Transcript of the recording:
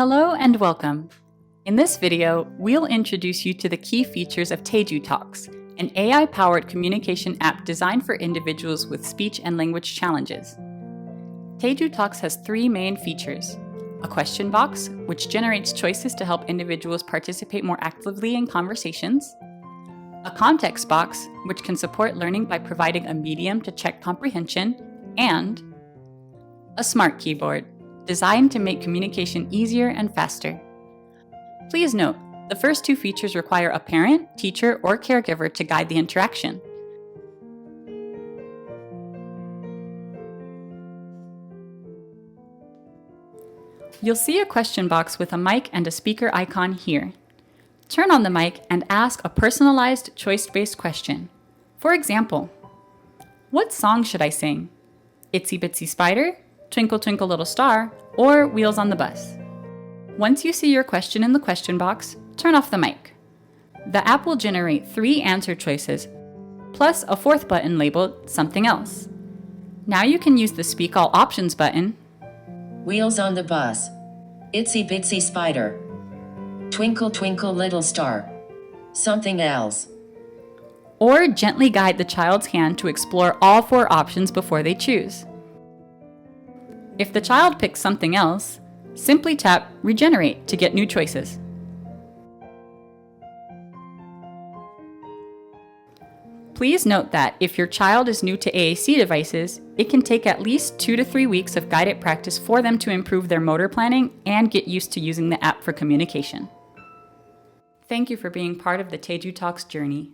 Hello and welcome. In this video, we'll introduce you to the key features of TejuTalks, an AI-powered communication app designed for individuals with speech and language challenges. TejuTalks has three main features: a question box, which generates choices to help individuals participate more actively in conversations; a context box, which can support learning by providing a medium to check comprehension; and a smart keyboard, designed to make communication easier and faster. Please note, the first two features require a parent, teacher, or caregiver to guide the interaction. You'll see a question box with a mic and a speaker icon here. Turn on the mic and ask a personalized, choice-based question. For example, what song should I sing? Itsy Bitsy Spider, Twinkle Twinkle Little Star, or Wheels on the Bus? Once you see your question in the question box, turn off the mic. The app will generate 3 answer choices, plus a 4th button labeled Something Else. Now you can use the Speak All Options button, Wheels on the Bus, Itsy Bitsy Spider, Twinkle Twinkle Little Star, Something Else, or gently guide the child's hand to explore all 4 options before they choose. If the child picks something else, simply tap Regenerate to get new choices. Please note that if your child is new to AAC devices, it can take at least 2 to 3 weeks of guided practice for them to improve their motor planning and get used to using the app for communication. Thank you for being part of the TejuTalks journey.